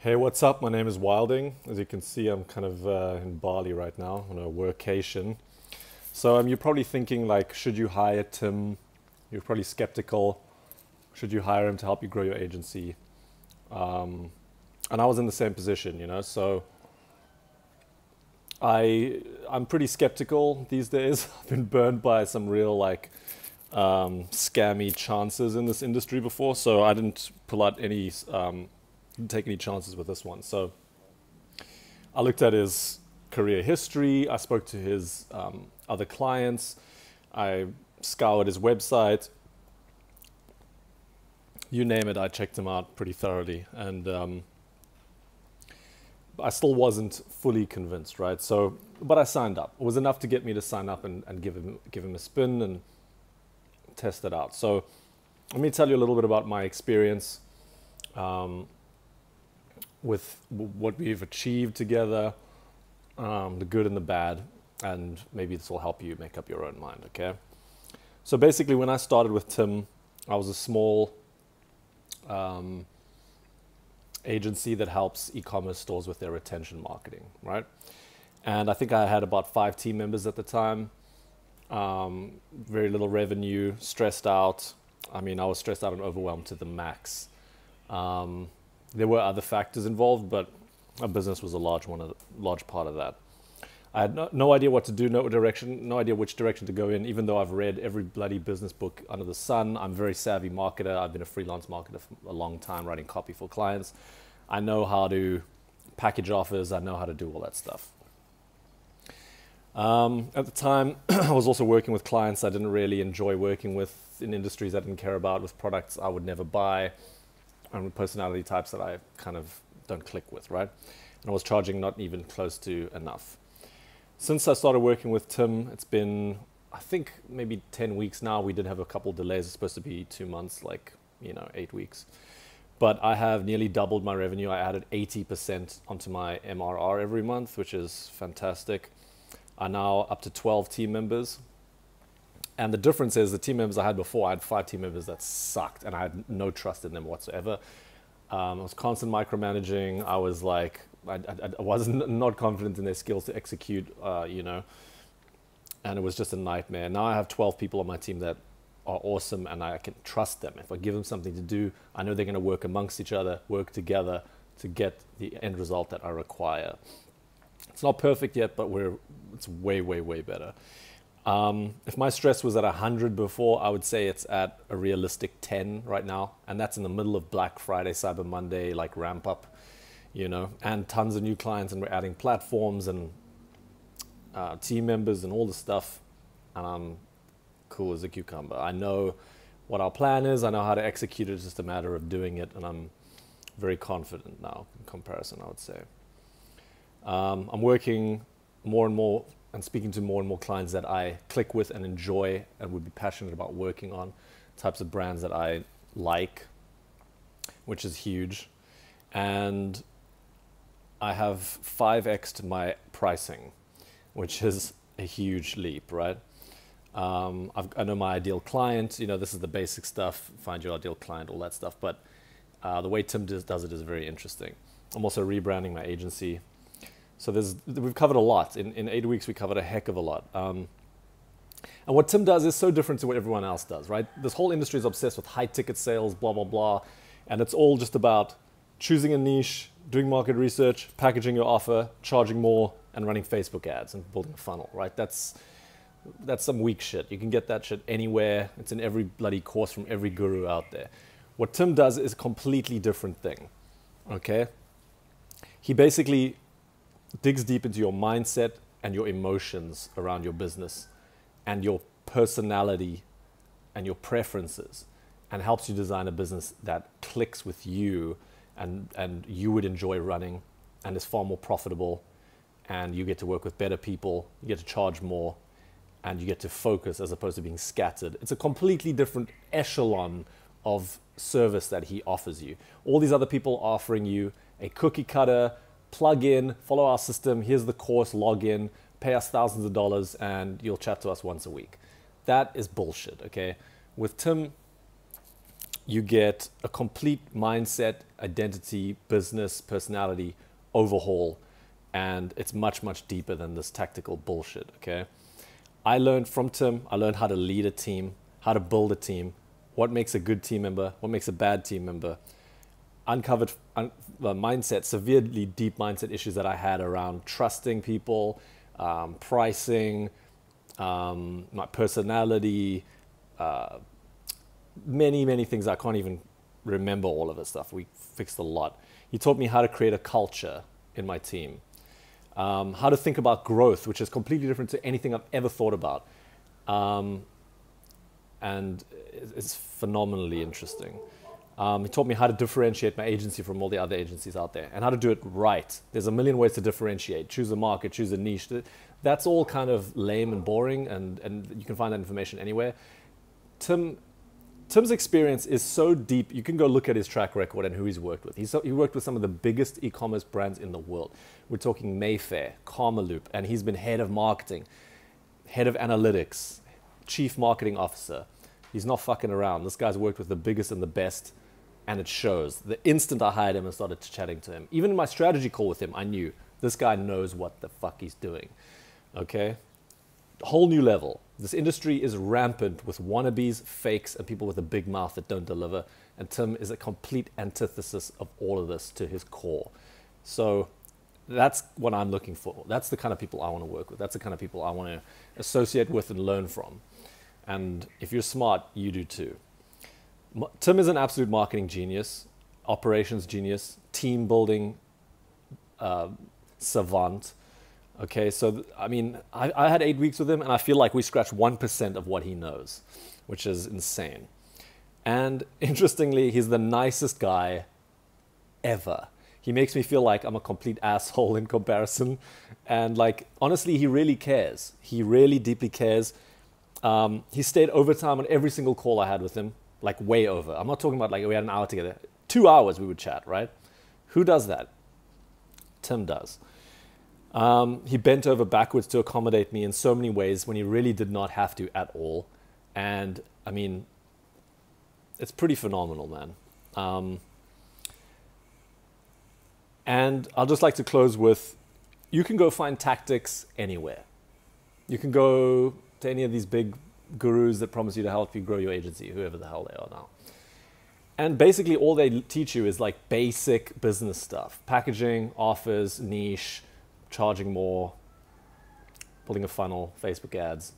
Hey, what's up? My name is Wilding. As you can see, I'm kind of in Bali right now on a workation. So you're probably thinking like, should you hire Tim? You're probably skeptical. Should you hire him to help you grow your agency? And I was in the same position, you know. So I'm pretty skeptical these days. I've been burned by some real scammy chances in this industry before, so I didn't pull out any didn't take any chances with this one. So I looked at his career history. I spoke to his other clients. I scoured his website. You name it, I checked him out pretty thoroughly, and I still wasn't fully convinced, right? So, but I signed up. It was enough to get me to sign up and give him a spin and test it out. So let me tell you a little bit about my experience with what we've achieved together, the good and the bad, and maybe this will help you make up your own mind, okay? So basically, when I started with Tim, I was a small agency that helps e-commerce stores with their retention marketing, right? And I think I had about 5 team members at the time. Very little revenue, stressed out. I mean, I was stressed out and overwhelmed to the max. There were other factors involved, but our business was a large part of that. I had no idea what to do, no idea which direction to go in, even though I've read every bloody business book under the sun. I'm a very savvy marketer. I've been a freelance marketer for a long time, writing copy for clients. I know how to package offers. I know how to do all that stuff. At the time, I was also working with clients I didn't really enjoy working with, in industries I didn't care about, with products I would never buy, and with personality types that I kind of don't click with, right? And I was charging not even close to enough. Since I started working with Tim, it's been, I think, maybe 10 weeks now. We did have a couple delays. It's supposed to be 2 months, 8 weeks. But I have nearly doubled my revenue. I added 80% onto my MRR every month, which is fantastic. I'm now up to 12 team members. And the difference is the team members I had before, I had 5 team members that sucked and I had no trust in them whatsoever. I was constant micromanaging. I was like, I was not confident in their skills to execute, and it was just a nightmare. Now I have 12 people on my team that are awesome and I can trust them. If I give them something to do, I know they're going to work amongst each other, work together to get the end result that I require. It's not perfect yet, but it's way, way, way better. If my stress was at 100 before, I would say it's at a realistic 10 right now. And that's in the middle of Black Friday, Cyber Monday, ramp up, and tons of new clients. And we're adding platforms and team members and all the stuff. And I'm cool as a cucumber. I know what our plan is. I know how to execute it. It's just a matter of doing it. And I'm very confident now in comparison, I would say. I'm working more and more and speaking to more and more clients that I click with and enjoy and would be passionate about working on, types of brands that I like, which is huge. And I have 5x'd my pricing, which is a huge leap, right? I know my ideal client, this is the basic stuff, find your ideal client, all that stuff. But the way Tim does it is very interesting. I'm also rebranding my agency. So we've covered a lot. In 8 weeks, we covered a heck of a lot. And what Tim does is so different to what everyone else does, right? This whole industry is obsessed with high ticket sales, blah, blah, blah. And it's all just about choosing a niche, doing market research, packaging your offer, charging more, and running Facebook ads and building a funnel, right? That's some weak shit. You can get that shit anywhere. It's in every bloody course from every guru out there. What Tim does is a completely different thing, okay? He basically digs deep into your mindset and your emotions around your business and your personality and your preferences, and helps you design a business that clicks with you and you would enjoy running and is far more profitable, and you get to work with better people, you get to charge more, and you get to focus as opposed to being scattered. It's a completely different echelon of service that he offers you. All these other people are offering you a cookie cutter, plug in, follow our system, here's the course, log in, pay us thousands of dollars, and you'll chat to us once a week. That is bullshit, okay? With Tim, you get a complete mindset, identity, business, personality overhaul, and it's much, much deeper than this tactical bullshit, okay? I learned from Tim, I learned how to lead a team, how to build a team, what makes a good team member, what makes a bad team member, uncovered mindset, severely deep mindset issues that I had around trusting people, pricing, my personality, many, many things. I can't even remember all of this stuff. We fixed a lot. He taught me how to create a culture in my team, how to think about growth, which is completely different to anything I've ever thought about. And it's phenomenally interesting. He taught me how to differentiate my agency from all the other agencies out there and how to do it right. There's a million ways to differentiate. Choose a market, choose a niche. That's all kind of lame and boring, and you can find that information anywhere. Tim's experience is so deep. You can go look at his track record and who he's worked with. He worked with some of the biggest e-commerce brands in the world. We're talking Mayfair, Karmaloop, and he's been head of marketing, head of analytics, chief marketing officer. He's not fucking around. This guy's worked with the biggest and the best, and it shows. The instant I hired him and started chatting to him, even in my strategy call with him, I knew this guy knows what the fuck he's doing. Okay? Whole new level. This industry is rampant with wannabes, fakes, and people with a big mouth that don't deliver. And Tim is a complete antithesis of all of this to his core. So that's what I'm looking for. That's the kind of people I want to work with. That's the kind of people I want to associate with and learn from. And if you're smart, you do too. Tim is an absolute marketing genius, operations genius, team building savant. Okay, so I mean, I had 8 weeks with him, and I feel like we scratched 1% of what he knows, which is insane. And interestingly, he's the nicest guy ever. He makes me feel like I'm a complete asshole in comparison. And like, honestly, he really cares. He really deeply cares. He stayed overtime on every single call I had with him, like way over. I'm not talking about like we had an hour together. 2 hours we would chat, right? Who does that? Tim does. He bent over backwards to accommodate me in so many ways when he really did not have to at all. And I mean, it's pretty phenomenal, man. And I'll just like to close with, you can go find tactics anywhere. You can go to any of these big gurus that promise you to help you grow your agency, whoever the hell they are now. And basically all they teach you is like basic business stuff. Packaging, offers, niche, charging more, building a funnel, Facebook ads.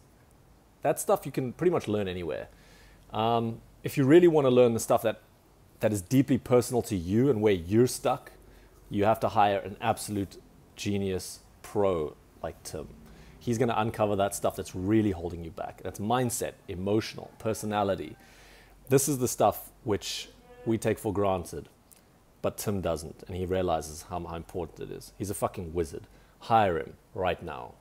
That stuff you can pretty much learn anywhere. If you really want to learn the stuff that is deeply personal to you and where you're stuck, you have to hire an absolute genius pro like Tim. He's going to uncover that stuff that's really holding you back. That's mindset, emotional, personality. This is the stuff which we take for granted, but Tim doesn't, and he realizes how important it is. He's a fucking wizard. Hire him right now.